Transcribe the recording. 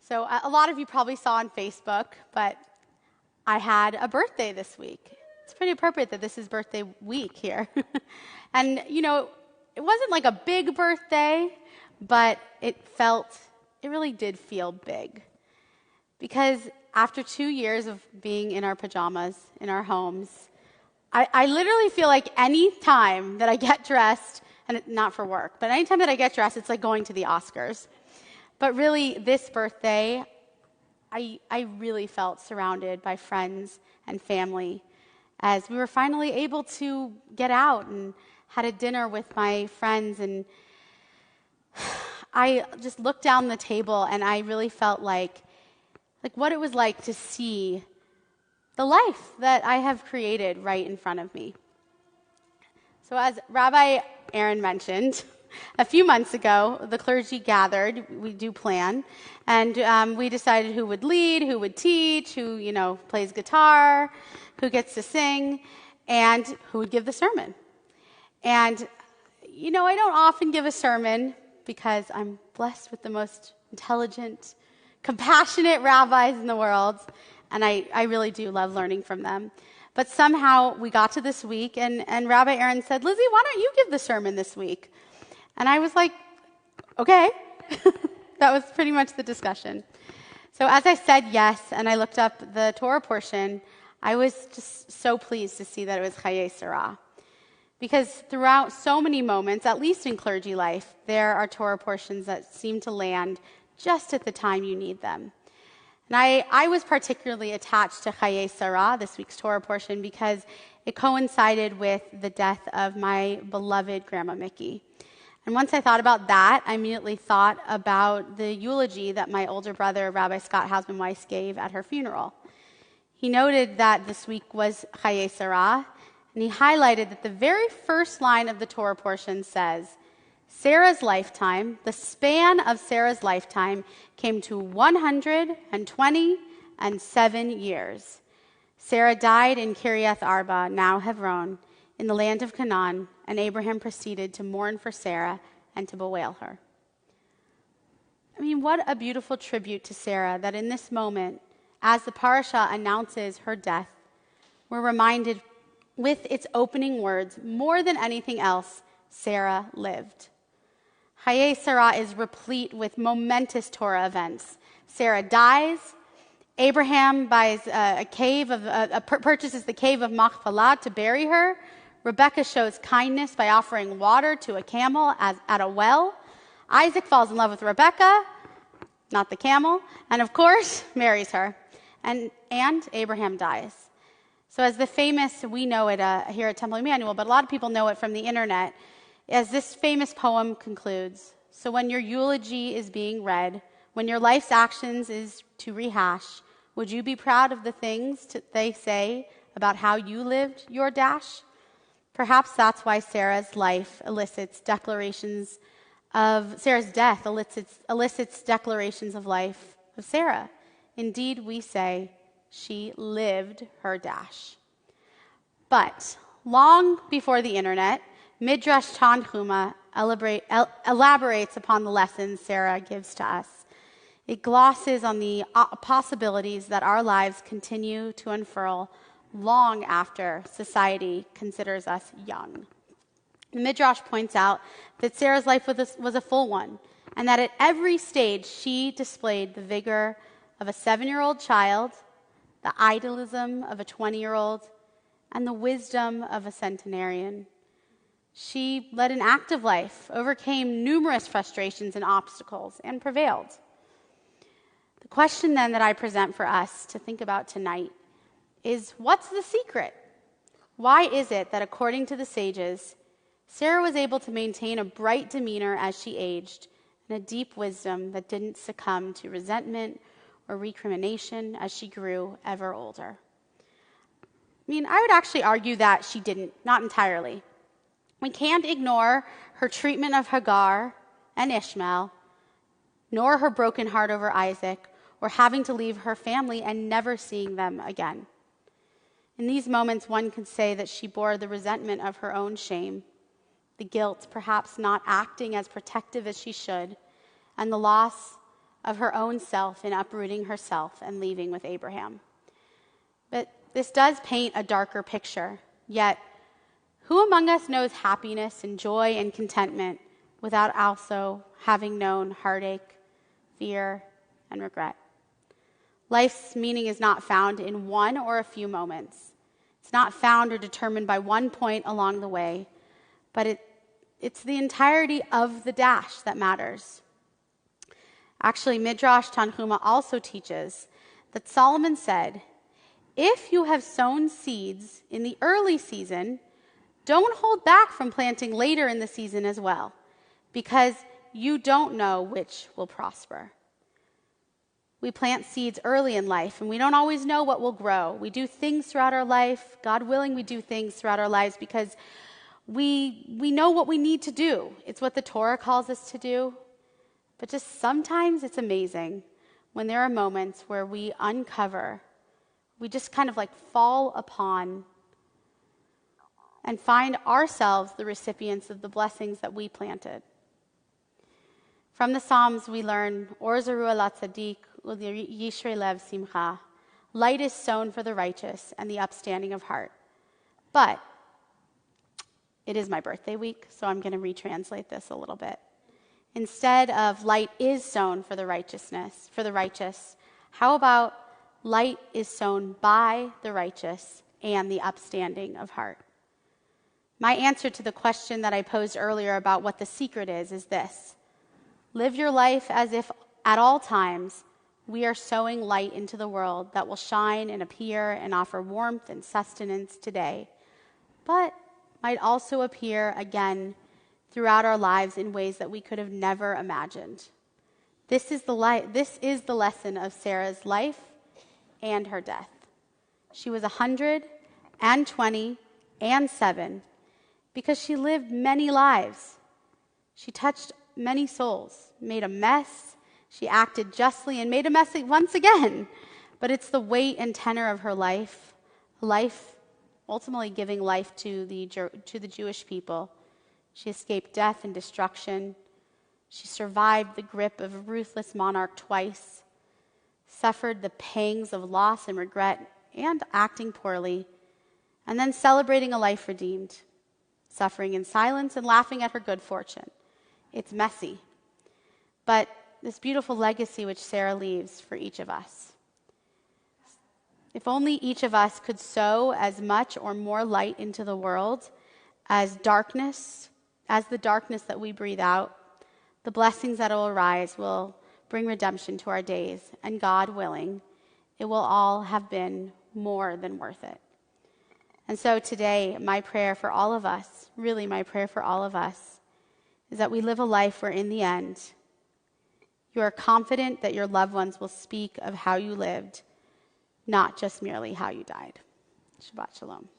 So a lot of you probably saw on Facebook, but I had a birthday this week. It's pretty appropriate that this is birthday week here. And, you know, it wasn't like a big birthday, but it really did feel big. Because after 2 years of being in our pajamas, in our homes, I literally feel like any time that I get dressed, and not for work, but any time that I get dressed, it's like going to the Oscars. But really, this birthday, I really felt surrounded by friends and family as we were finally able to get out and had a dinner with my friends. And I just looked down the table and I really felt like what it was like to see the life that I have created right in front of me. So as Rabbi Aaron mentioned, a few months ago, the clergy gathered. We do plan, and we decided who would lead, who would teach, who plays guitar, who gets to sing, and who would give the sermon. And I don't often give a sermon because I'm blessed with the most intelligent, compassionate rabbis in the world, and I really do love learning from them. But somehow we got to this week, and Rabbi Aaron said, "Lizzie, why don't you give the sermon this week?" And I was like, okay. That was pretty much the discussion. So as I said yes, and I looked up the Torah portion, I was just so pleased to see that it was Chayei Sarah. Because throughout so many moments, at least in clergy life, there are Torah portions that seem to land just at the time you need them. And I was particularly attached to Chayei Sarah, this week's Torah portion, because it coincided with the death of my beloved Grandma Mickey. And once I thought about that, I immediately thought about the eulogy that my older brother, Rabbi Scott Hausman Weiss, gave at her funeral. He noted that this week was Chayei Sarah, and he highlighted that the very first line of the Torah portion says, Sarah's lifetime, the span of Sarah's lifetime, came to 127 years. Sarah died in Kiriath Arba, now Hebron, in the land of Canaan, and Abraham proceeded to mourn for Sarah and to bewail her. I mean, what a beautiful tribute to Sarah that in this moment, as the Parshat announces her death, we're reminded with its opening words, more than anything else, Sarah lived. Chayei Sarah is replete with momentous Torah events. Sarah dies. Abraham buys purchases the cave of Machpelah to bury her. Rebekah shows kindness by offering water to a camel at a well. Isaac falls in love with Rebekah, not the camel, and of course, marries her. And Abraham dies. So as the famous, we know it here at Temple Emmanuel, but a lot of people know it from the internet, as this famous poem concludes. So when your eulogy is being read, when your life's actions is to rehash, would you be proud of the things they say about how you lived your dash? Perhaps that's why Sarah's death elicits declarations of life of Sarah. Indeed, we say she lived her dash. But long before the internet, Midrash Tanhuma elaborates upon the lessons Sarah gives to us. It glosses on the possibilities that our lives continue to unfurl long after society considers us young. The Midrash points out that Sarah's life was a full one, and that at every stage she displayed the vigor of a 7-year-old child, the idealism of a 20-year-old, and the wisdom of a centenarian. She led an active life, overcame numerous frustrations and obstacles, and prevailed. The question then that I present for us to think about tonight is, what's the secret? Why is it that, according to the sages, Sarah was able to maintain a bright demeanor as she aged and a deep wisdom that didn't succumb to resentment or recrimination as she grew ever older? I mean, I would actually argue that she didn't, not entirely. We can't ignore her treatment of Hagar and Ishmael, nor her broken heart over Isaac, or having to leave her family and never seeing them again. In these moments, one could say that she bore the resentment of her own shame, the guilt, perhaps not acting as protective as she should, and the loss of her own self in uprooting herself and leaving with Abraham. But this does paint a darker picture. Yet, who among us knows happiness and joy and contentment without also having known heartache, fear, and regret? Life's meaning is not found in one or a few moments. It's not found or determined by one point along the way, but it's the entirety of the dash that matters. Actually, Midrash Tanhuma also teaches that Solomon said, if you have sown seeds in the early season, don't hold back from planting later in the season as well, because you don't know which will prosper. We plant seeds early in life, and we don't always know what will grow. We do things throughout our life. God willing, we do things throughout our lives because we know what we need to do. It's what the Torah calls us to do. But just sometimes it's amazing when there are moments where we uncover, we just kind of like fall upon and find ourselves the recipients of the blessings that we planted. From the Psalms, we learn, Or zaru ala tzadik yishrei lev simcha. Light is sown for the righteous and the upstanding of heart. But it is my birthday week, so I'm going to retranslate this a little bit. Instead of light is sown for the righteous, how about light is sown by the righteous and the upstanding of heart? My answer to the question that I posed earlier about what the secret is this. Live your life as if at all times we are sowing light into the world that will shine and appear and offer warmth and sustenance today, but might also appear again throughout our lives in ways that we could have never imagined. This is the lesson of Sarah's life and her death. She was 120 and 7 because she lived many lives. She touched many souls, made a mess. She acted justly and made a mess once again. But it's the weight and tenor of her life ultimately giving life to the Jewish people. She escaped death and destruction. She survived the grip of a ruthless monarch twice, suffered the pangs of loss and regret and acting poorly, and then celebrating a life redeemed, suffering in silence and laughing at her good fortune. It's messy, but this beautiful legacy which Sarah leaves for each of us. If only each of us could sow as much or more light into the world as the darkness that we breathe out, the blessings that will arise will bring redemption to our days, and God willing, it will all have been more than worth it. And so today, my prayer for all of us, really my prayer for all of us, is that we live a life where in the end, you are confident that your loved ones will speak of how you lived, not just merely how you died. Shabbat shalom.